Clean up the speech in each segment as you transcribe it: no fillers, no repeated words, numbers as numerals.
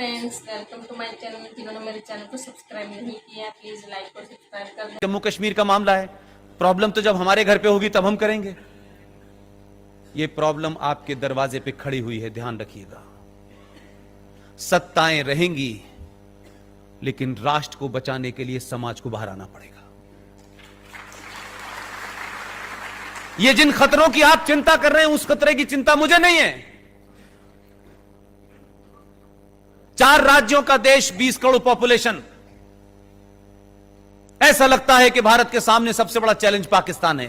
Friends, welcome to my channel. जिन्होंने मेरे channel को सब्सक्राइब नहीं किया प्लीज लाइक और सब्सक्राइब कर दें। जम्मू कश्मीर का मामला है, प्रॉब्लम तो जब हमारे घर पे होगी तब हम करेंगे। ये प्रॉब्लम आपके दरवाजे पे खड़ी हुई है, ध्यान रखिएगा। सत्ताएं रहेंगी लेकिन राष्ट्र को बचाने के लिए समाज को बाहर आना पड़ेगा। ये जिन खतरों की आप चिंता कर रहे हैं उस खतरे की चिंता मुझे नहीं है। 4 राज्यों का देश, 20 करोड़ पॉपुलेशन। ऐसा लगता है कि भारत के सामने सबसे बड़ा चैलेंज पाकिस्तान है।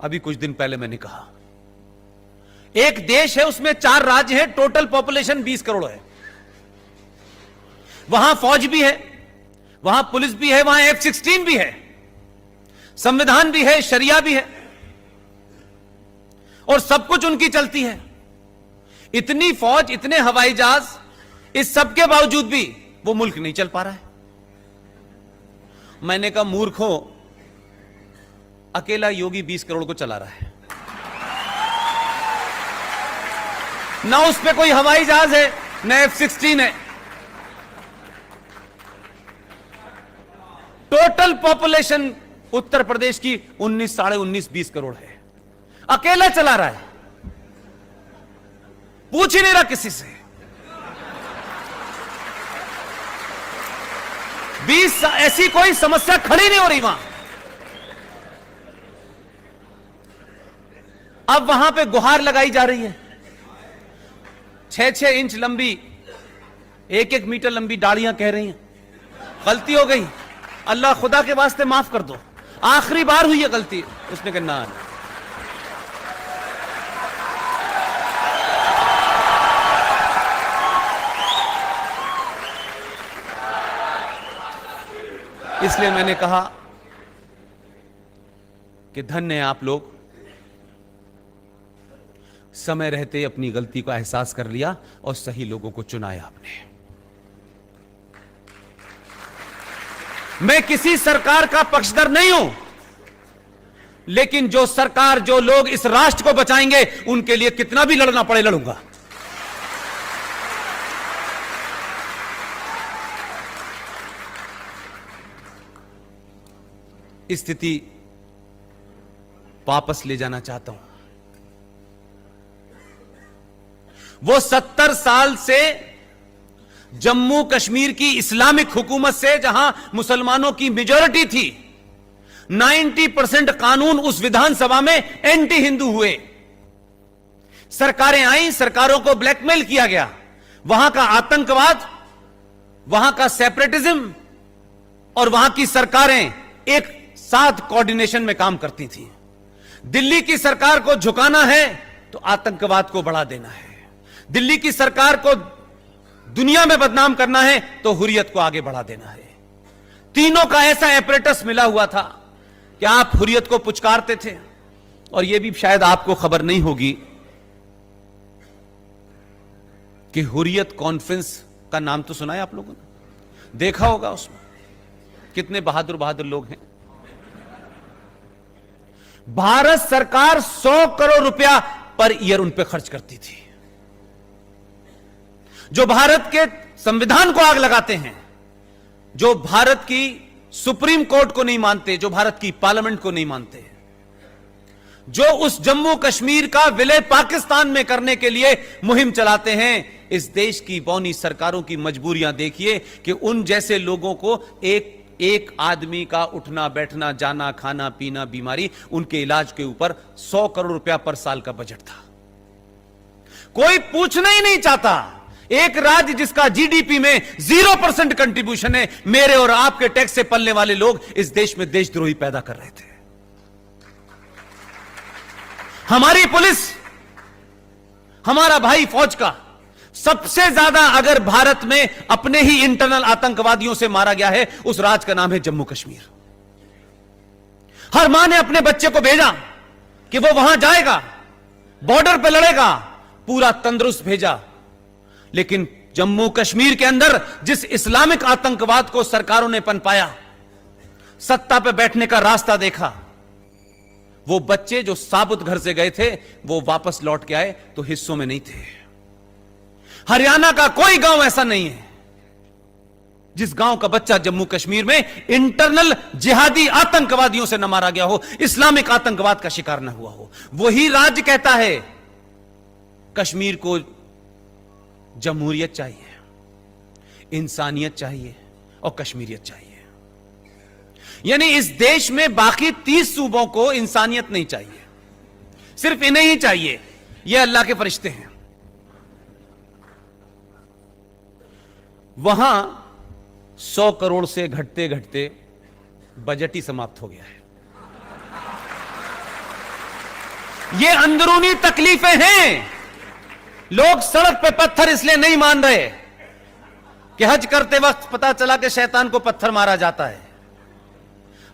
अभी कुछ दिन पहले मैंने कहा एक देश है, उसमें 4 राज्य हैं, टोटल पॉपुलेशन 20 करोड़ है। वहां फौज भी है, वहां पुलिस भी है, वहां F-16 भी है, संविधान भी है, शरिया भी है और सब कुछ उनकी चलती है। इतनी फौज, इतने हवाई जहाज, इस सब के बावजूद भी वो मुल्क नहीं चल पा रहा है। मैंने कहा मूर्खों, अकेला योगी 20 करोड़ को चला रहा है ना, उस पे कोई हवाई जहाज है ना F-16 है। टोटल पॉपुलेशन उत्तर प्रदेश की 19, साढ़े 19, 20 करोड़ है। अकेला चला रहा है, पूछ ही नहीं रहा किसी से। 20 ऐसी कोई समस्या खड़ी नहीं हो रही वहां। अब वहां पे गुहार लगाई जा रही है, 6-6 इंच लंबी, 1-1 मीटर लंबी डालियां कह रही हैं गलती हो गई, अल्लाह खुदा के वास्ते माफ कर दो, आखिरी बार हुई है गलती। उसने कहा ना, इसलिए मैंने कहा कि धन्य है आप लोग, समय रहते अपनी गलती का एहसास कर लिया और सही लोगों को चुनाया आपने। मैं किसी सरकार का पक्षधर नहीं हूं, लेकिन जो सरकार, जो लोग इस राष्ट्र को बचाएंगे उनके लिए कितना भी लड़ना पड़े लड़ूंगा। स्थिति वापस ले जाना चाहता हूं। वो 70 साल से जम्मू कश्मीर की इस्लामिक हुकूमत से, जहां मुसलमानों की मेजॉरिटी थी, 90% कानून उस विधानसभा में एंटी हिंदू हुए। सरकारें आई, सरकारों को ब्लैकमेल किया गया, वहां का आतंकवाद, वहां का सेपरेटिज्म और वहां की सरकारें एक साथ कोऑर्डिनेशन में काम करती थी। दिल्ली की सरकार को झुकाना है तो आतंकवाद को बढ़ा देना है, दिल्ली की सरकार को दुनिया में बदनाम करना है तो हुर्रियत को आगे बढ़ा देना है। तीनों का ऐसा एपरेटस मिला हुआ था कि आप हुर्रियत को पुचकारते थे। और यह भी शायद आपको खबर नहीं होगी कि हुर्रियत कॉन्फ्रेंस का नाम तो सुना है आप लोगों ने, देखा होगा उसमें कितने बहादुर बहादुर लोग हैं। भारत सरकार 100 करोड़ रुपया पर ईयर उन पे खर्च करती थी। जो भारत के संविधान को आग लगाते हैं, जो भारत की सुप्रीम कोर्ट को नहीं मानते, जो भारत की पार्लियामेंट को नहीं मानते, जो उस जम्मू कश्मीर का विलय पाकिस्तान में करने के लिए मुहिम चलाते हैं, इस देश की बौनी सरकारों की मजबूरियां देखिए कि उन जैसे लोगों को एक आदमी का उठना बैठना, जाना, खाना पीना, बीमारी, उनके इलाज के ऊपर 100 करोड़ रुपया पर साल का बजट था। कोई पूछना ही नहीं चाहता। एक राज्य जिसका जीडीपी में 0% कंट्रीब्यूशन है, मेरे और आपके टैक्स से पलने वाले लोग इस देश में देशद्रोही पैदा कर रहे थे। हमारी पुलिस, हमारा भाई फौज का सबसे ज्यादा अगर भारत में अपने ही इंटरनल आतंकवादियों से मारा गया है, उस राज्य का नाम है जम्मू कश्मीर। हर मां ने अपने बच्चे को भेजा कि वो वहां जाएगा, बॉर्डर पे लड़ेगा, पूरा तंदुरुस्त भेजा। लेकिन जम्मू कश्मीर के अंदर जिस इस्लामिक आतंकवाद को सरकारों ने पनपाया, सत्ता पे बैठने का रास्ता देखा, वो बच्चे जो साबुत घर से गए थे वो वापस लौट के आए तो हिस्सों में नहीं थे। हरियाणा का कोई गांव ऐसा नहीं है जिस गांव का बच्चा जम्मू कश्मीर में इंटरनल जिहादी आतंकवादियों से न मारा गया हो, इस्लामिक आतंकवाद का शिकार न हुआ हो। वही राज्य कहता है कश्मीर को जमहूरियत चाहिए, इंसानियत चाहिए और कश्मीरियत चाहिए। यानी इस देश में बाकी 30 सूबों को इंसानियत नहीं चाहिए, सिर्फ इन्हें ही चाहिए। ये अल्लाह के फरिश्ते हैं। वहां 100 करोड़ से घटते घटते बजट ही समाप्त हो गया है। ये अंदरूनी तकलीफें हैं। लोग सड़क पे पत्थर इसलिए नहीं मान रहे कि हज करते वक्त पता चला कि शैतान को पत्थर मारा जाता है।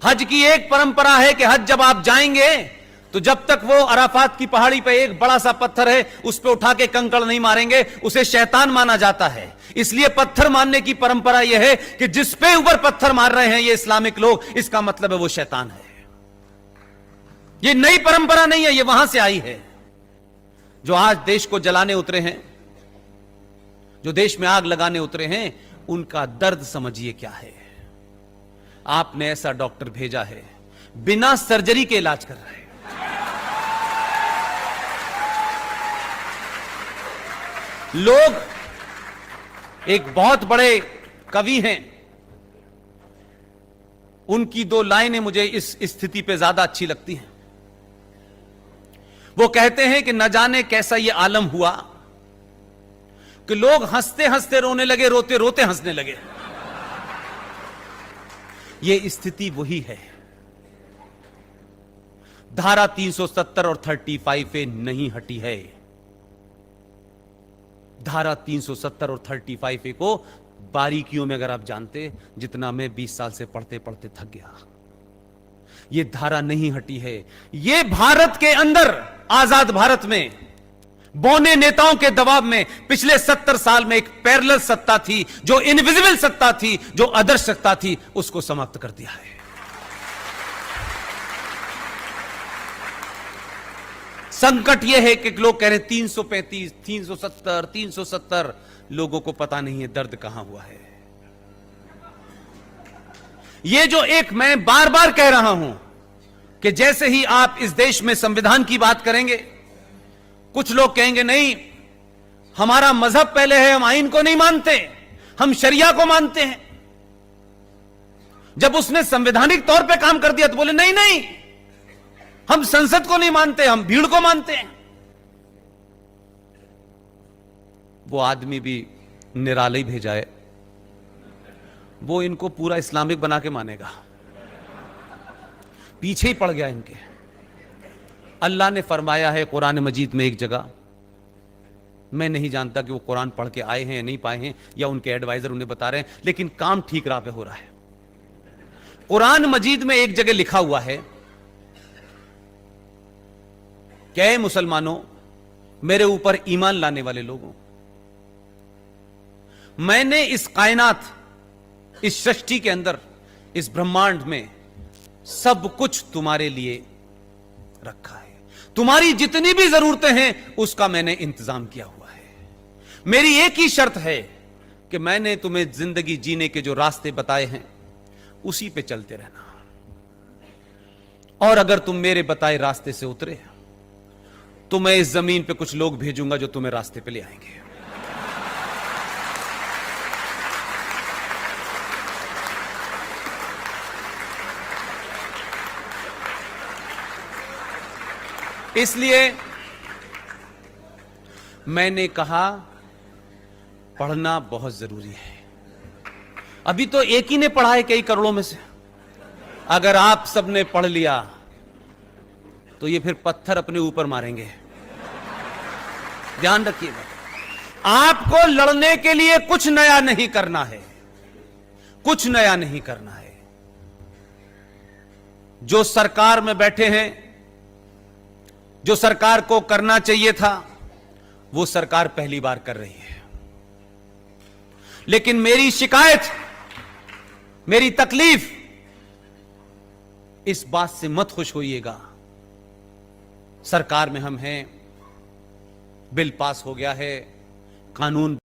हज की एक परंपरा है कि हज जब आप जाएंगे तो जब तक वो अराफात की पहाड़ी पे एक बड़ा सा पत्थर है उस पे उठा के कंकड़ नहीं मारेंगे, उसे शैतान माना जाता है। इसलिए पत्थर मारने की परंपरा यह है कि जिस पे ऊपर पत्थर मार रहे हैं ये इस्लामिक लोग, इसका मतलब है वो शैतान है। ये नई परंपरा नहीं है, ये वहां से आई है। जो आज देश को जलाने उतरे हैं, जो देश में आग लगाने उतरे हैं, उनका दर्द समझिए क्या है। आपने ऐसा डॉक्टर भेजा है बिना सर्जरी के इलाज कर रहा है। लोग, एक बहुत बड़े कवि हैं, उनकी 2 लाइनें मुझे इस स्थिति पे ज्यादा अच्छी लगती हैं। वो कहते हैं कि न जाने कैसा ये आलम हुआ कि लोग हंसते हंसते रोने लगे, रोते रोते हंसने लगे। ये स्थिति वही है। धारा 370 और 35 पे नहीं हटी है। धारा 370 और 35 को बारीकियों में अगर आप जानते, जितना मैं 20 साल से पढ़ते पढ़ते थक गया, ये धारा नहीं हटी है। ये भारत के अंदर, आजाद भारत में बौने नेताओं के दबाव में पिछले 70 साल में एक पैरेलल सत्ता थी, जो इनविजिबल सत्ता थी, जो अदर्श सत्ता थी, उसको समाप्त कर दिया है। संकट यह है कि लोग कह रहे 335, 370, 370, लोगों को पता नहीं है दर्द कहां हुआ है। ये जो एक मैं बार बार कह रहा हूं कि जैसे ही आप इस देश में संविधान की बात करेंगे, कुछ लोग कहेंगे नहीं, हमारा मजहब पहले है, हम आइन को नहीं मानते, हम शरिया को मानते हैं। जब उसने संवैधानिक तौर पे काम कर दिया तो बोले नहीं नहीं, हम संसद को नहीं मानते, हम भीड़ को मानते हैं। वो आदमी भी निराले भेजा है, वो इनको पूरा इस्लामिक बना के मानेगा, पीछे ही पड़ गया इनके। अल्लाह ने फरमाया है कुरान मजीद में एक जगह, मैं नहीं जानता कि वो कुरान पढ़ के आए हैं या नहीं पाए हैं, या उनके एडवाइजर उन्हें बता रहे हैं, लेकिन काम ठीक राह पे हो रहा है। कुरान मजीद में एक जगह लिखा हुआ है कि ऐ मुसलमानों, मेरे ऊपर ईमान लाने वाले लोगों, मैंने इस कायनात, इस सृष्टि के अंदर, इस ब्रह्मांड में सब कुछ तुम्हारे लिए रखा है। तुम्हारी जितनी भी जरूरतें हैं उसका मैंने इंतजाम किया हुआ है। मेरी एक ही शर्त है कि मैंने तुम्हें जिंदगी जीने के जो रास्ते बताए हैं उसी पे चलते रहना, और अगर तुम मेरे बताए रास्ते से उतरे तो मैं इस जमीन पे कुछ लोग भेजूंगा जो तुम्हें रास्ते पे ले आएंगे। इसलिए मैंने कहा पढ़ना बहुत जरूरी है। अभी तो एक ही ने पढ़ा है कई करोड़ों में से। अगर आप सबने पढ़ लिया तो ये फिर पत्थर अपने ऊपर मारेंगे, ध्यान रखिएगा। आपको लड़ने के लिए कुछ नया नहीं करना है, कुछ नया नहीं करना है। जो सरकार में बैठे हैं, जो सरकार को करना चाहिए था, वो सरकार पहली बार कर रही है। लेकिन मेरी शिकायत, मेरी तकलीफ इस बात से मत खुश होइएगा सरकार में हम हैं, बिल पास हो गया है, कानून